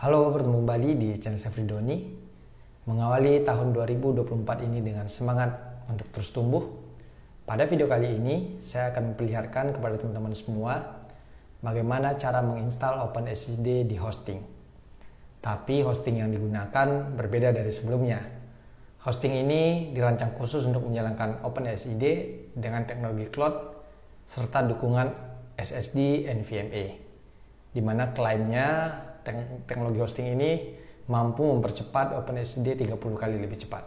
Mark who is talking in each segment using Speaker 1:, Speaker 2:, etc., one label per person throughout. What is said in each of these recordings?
Speaker 1: Halo, bertemu kembali di channel saya Fridoni. Mengawali tahun 2024 ini dengan semangat untuk terus tumbuh. Pada video kali ini, saya akan memperlihatkan kepada teman-teman semua bagaimana cara menginstal OpenSSD di hosting. Tapi hosting yang digunakan berbeda dari sebelumnya. Hosting ini dirancang khusus untuk menjalankan OpenSSD dengan teknologi cloud serta dukungan SSD NVMe, di mana klaimnya teknologi hosting ini mampu mempercepat OpenSSD 30 kali lebih cepat.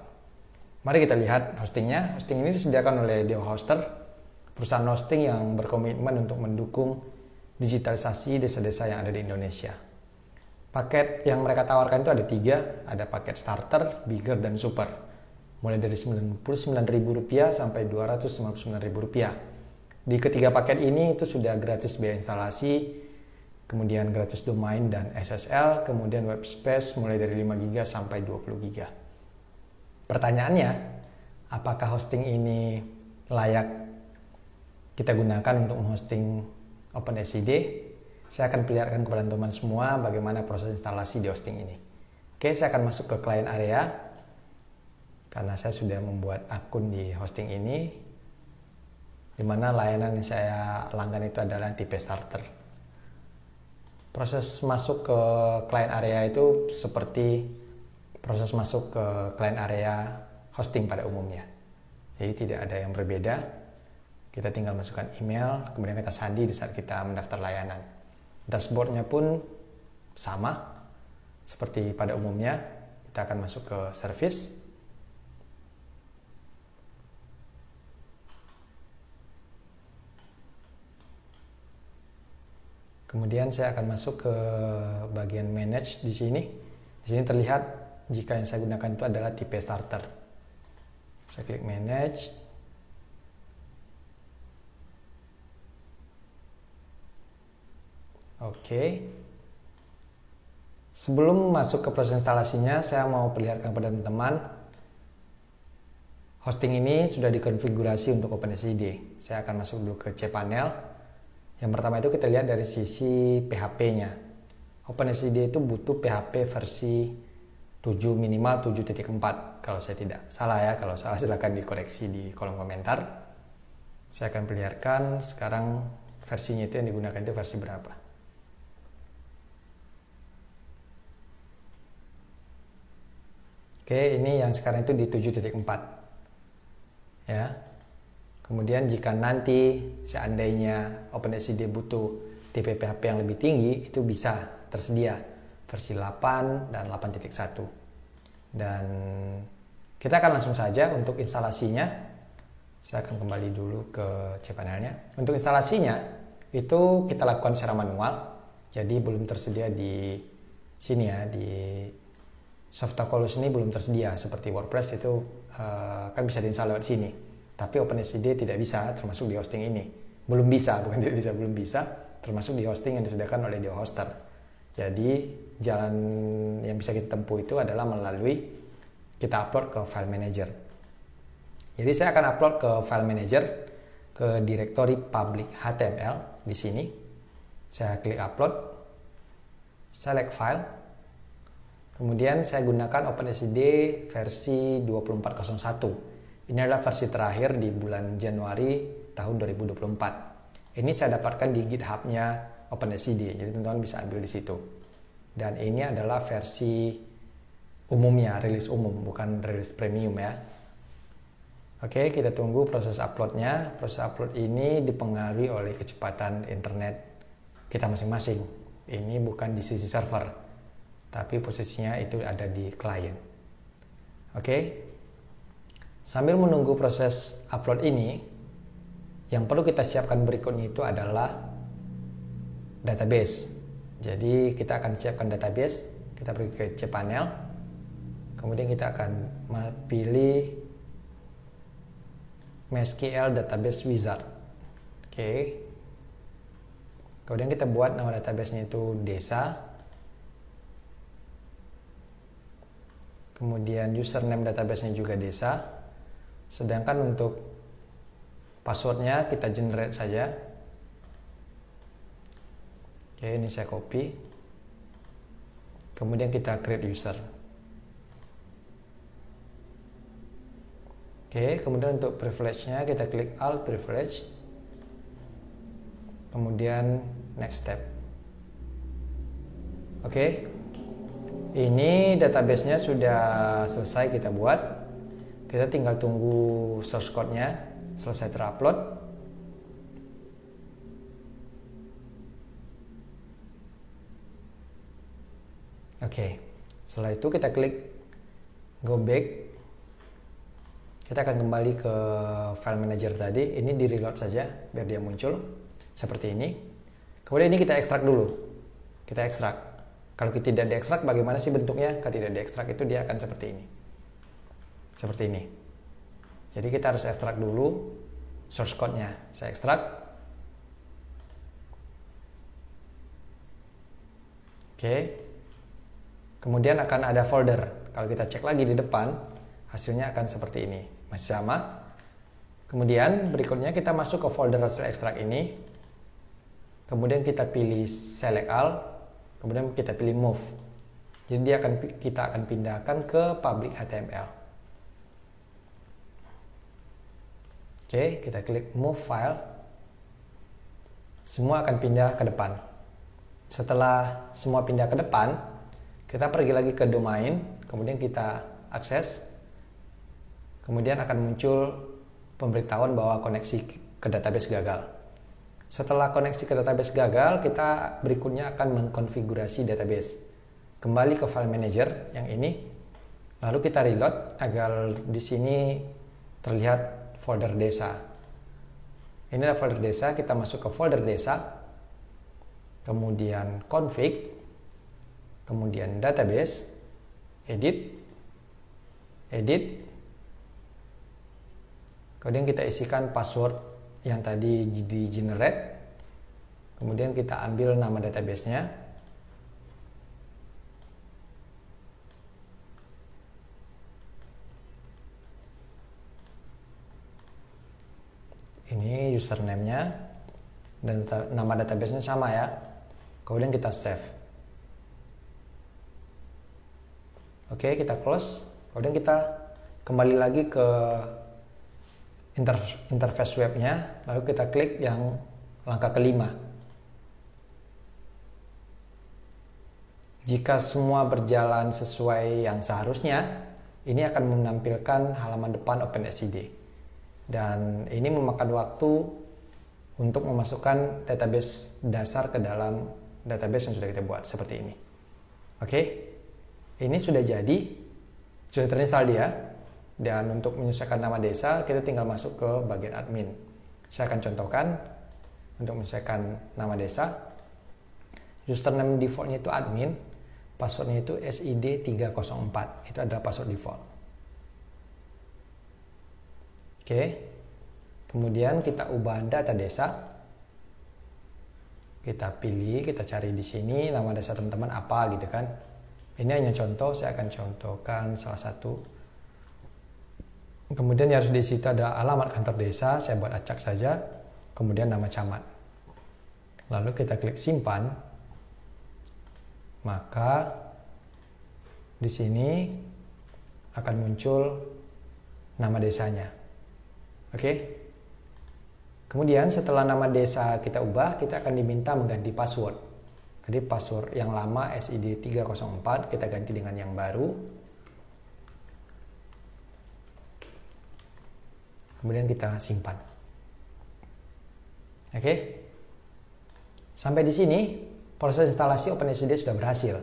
Speaker 1: Mari kita lihat hostingnya. Hosting ini disediakan oleh Deo Hoster, perusahaan hosting yang berkomitmen untuk mendukung digitalisasi desa-desa yang ada di Indonesia. Paket yang mereka tawarkan itu ada 3, ada paket starter, bigger, dan super. Mulai dari Rp99.000 sampai Rp259.000. Di ketiga paket ini itu sudah gratis biaya instalasi, kemudian gratis domain dan SSL, kemudian web space mulai dari 5GB sampai 20GB. Pertanyaannya, apakah hosting ini layak kita gunakan untuk menghosting OpenSSD? Saya akan perlihatkan kepada teman-teman semua bagaimana proses instalasi di hosting ini. Oke, saya akan masuk ke client area karena saya sudah membuat akun di hosting ini, di mana layanan yang saya langgan itu adalah tipe starter. Proses masuk ke client area itu seperti proses masuk ke client area hosting pada umumnya. Jadi tidak ada yang berbeda. Kita tinggal masukkan email, kemudian kita sandi di saat kita mendaftar layanan. Dashboardnya pun sama seperti pada umumnya. Kita akan masuk ke service. Kemudian saya akan masuk ke bagian manage di sini. Di sini terlihat jika yang saya gunakan itu adalah tipe starter. Saya klik manage. Oke. Sebelum masuk ke proses instalasinya, saya mau perlihatkan kepada teman-teman. Hosting ini sudah dikonfigurasi untuk OpenSSD. Saya akan masuk dulu ke cPanel. Yang pertama itu kita lihat dari sisi PHP-nya. OpenSSD itu butuh PHP versi 7 minimal 7.4 kalau saya tidak salah ya. Kalau salah silahkan dikoreksi di kolom komentar. Saya akan perlihatkan sekarang versinya itu yang digunakan itu versi berapa. Oke, ini yang sekarang itu di 7.4 ya. Kemudian jika nanti seandainya OpenSSD butuh tipe PHP yang lebih tinggi, itu bisa tersedia versi 8 dan 8.1. Dan kita akan langsung saja untuk instalasinya. Saya akan kembali dulu ke cPanelnya. Untuk instalasinya itu kita lakukan secara manual. Jadi belum tersedia di sini ya, di Softaculous ini belum tersedia. Seperti WordPress itu kan bisa diinstal lewat sini. Tapi OpenSSD tidak bisa termasuk di hosting ini. Belum bisa, bukan tidak bisa, belum bisa termasuk di hosting yang disediakan oleh Deo Hoster. Jadi jalan yang bisa kita tempuh itu adalah melalui kita upload ke file manager. Jadi saya akan upload ke file manager ke direktori public HTML di sini. Saya klik upload, select file. Kemudian saya gunakan OpenSSD versi 2401. Ini adalah versi terakhir di bulan Januari tahun 2024. Ini saya dapatkan di GitHub-nya OpenSSD, jadi teman-teman bisa ambil di situ. Dan ini adalah versi umumnya, rilis umum, bukan rilis premium ya. Oke, kita tunggu proses upload-nya. Proses upload ini dipengaruhi oleh kecepatan internet kita masing-masing. Ini bukan di sisi server, tapi posisinya itu ada di client. Oke. Sambil menunggu proses upload ini, yang perlu kita siapkan berikutnya itu adalah database. Jadi kita akan siapkan database. Kita pergi ke cPanel. Kemudian kita akan pilih MySQL Database Wizard. Oke. Kemudian kita buat nama database-nya itu desa. Kemudian username database-nya juga desa. Sedangkan untuk passwordnya kita generate saja. Oke, ini saya copy. kemudian kita create user. Oke, kemudian untuk privilege-nya kita klik Alt Privilege, kemudian next step. Oke, ini database-nya sudah selesai kita buat. Kita tinggal tunggu source code-nya selesai terupload. Oke, setelah itu kita klik go back. Kita akan kembali ke file manager tadi. Ini di reload saja biar dia muncul seperti ini. Kemudian ini kita ekstrak dulu. Kita ekstrak. Kalau kita tidak diekstrak, bagaimana sih bentuknya? Kalau tidak diekstrak itu dia akan seperti ini. Seperti ini. Jadi kita harus ekstrak dulu source code-nya. Saya ekstrak. Oke. Kemudian akan ada folder. Kalau kita cek lagi di depan, hasilnya akan seperti ini. Masih sama. Kemudian berikutnya kita masuk ke folder hasil ekstrak ini. Kemudian kita pilih select all. Kemudian kita pilih move. Jadi kita akan pindahkan ke public HTML. Oke, kita klik move file. Semua akan pindah ke depan. Setelah semua pindah ke depan, kita pergi lagi ke domain, kemudian kita akses. Kemudian akan muncul pemberitahuan bahwa koneksi ke database gagal. Setelah koneksi ke database gagal, kita berikutnya akan mengkonfigurasi database. Kembali ke file manager yang ini, lalu kita reload agar di sini terlihat folder desa. Inilah folder desa, kita masuk ke folder desa, kemudian config, kemudian database, edit, kemudian kita isikan password yang tadi di generate, kemudian kita ambil nama database-nya, ini username-nya, dan nama database-nya sama ya, kemudian kita save. Oke, kita close, kemudian kita kembali lagi ke interface webnya, lalu kita klik yang langkah kelima. Jika semua berjalan sesuai yang seharusnya, ini akan menampilkan halaman depan OpenSCD. Dan ini memakan waktu untuk memasukkan database dasar ke dalam database yang sudah kita buat, seperti ini. Oke, ini sudah jadi, sudah terinstall dia. Dan untuk menyesuaikan nama desa, kita tinggal masuk ke bagian admin. Saya akan contohkan untuk menyesuaikan nama desa. Username defaultnya itu admin, passwordnya itu SID304. Itu adalah password default. Oke, kemudian kita ubah data desa. Kita pilih, kita cari di sini nama desa teman-teman apa gitu kan. Ini hanya contoh, saya akan contohkan salah satu. Kemudian yang harus diisi itu adalah alamat kantor desa, saya buat acak saja, kemudian nama camat. Lalu kita klik simpan, maka di sini akan muncul nama desanya. Oke. Kemudian setelah nama desa kita ubah, kita akan diminta mengganti password. Jadi password yang lama SID304 kita ganti dengan yang baru. Kemudian kita simpan. Oke. Sampai di sini proses instalasi OpenSCD sudah berhasil.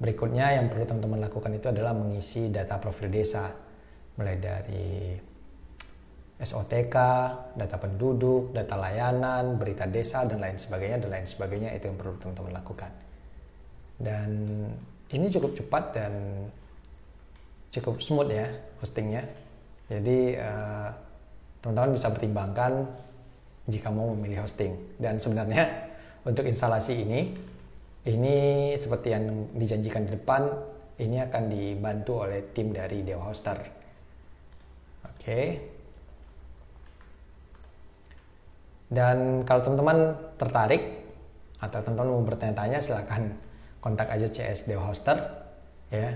Speaker 1: Berikutnya yang perlu teman-teman lakukan itu adalah mengisi data profil desa, mulai dari SOTK, data penduduk, data layanan, berita desa, dan lain sebagainya itu yang perlu teman-teman lakukan. Dan ini cukup cepat dan cukup smooth ya hostingnya. Jadi teman-teman bisa pertimbangkan jika mau memilih hosting. Dan sebenarnya untuk instalasi ini seperti yang dijanjikan di depan, ini akan dibantu oleh tim dari Dewa Hoster. Oke. Dan kalau teman-teman tertarik atau teman-teman mau bertanya-tanya, silakan kontak aja CS Dewa Hoster ya.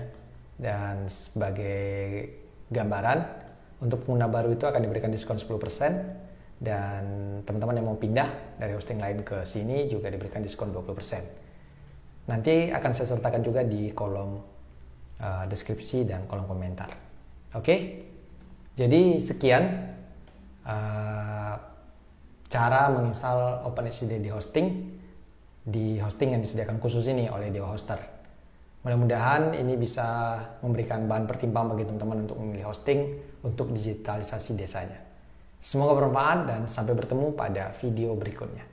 Speaker 1: Dan sebagai gambaran, untuk pengguna baru itu akan diberikan diskon 10%, dan teman-teman yang mau pindah dari hosting lain ke sini juga diberikan diskon 20%. Nanti akan saya sertakan juga di kolom deskripsi dan kolom komentar. Oke, jadi sekian cara menginstal OpenSSD di hosting yang disediakan khusus ini oleh Dewa Hoster. Mudah-mudahan ini bisa memberikan bahan pertimbangan bagi teman-teman untuk memilih hosting untuk digitalisasi desanya. Semoga bermanfaat dan sampai bertemu pada video berikutnya.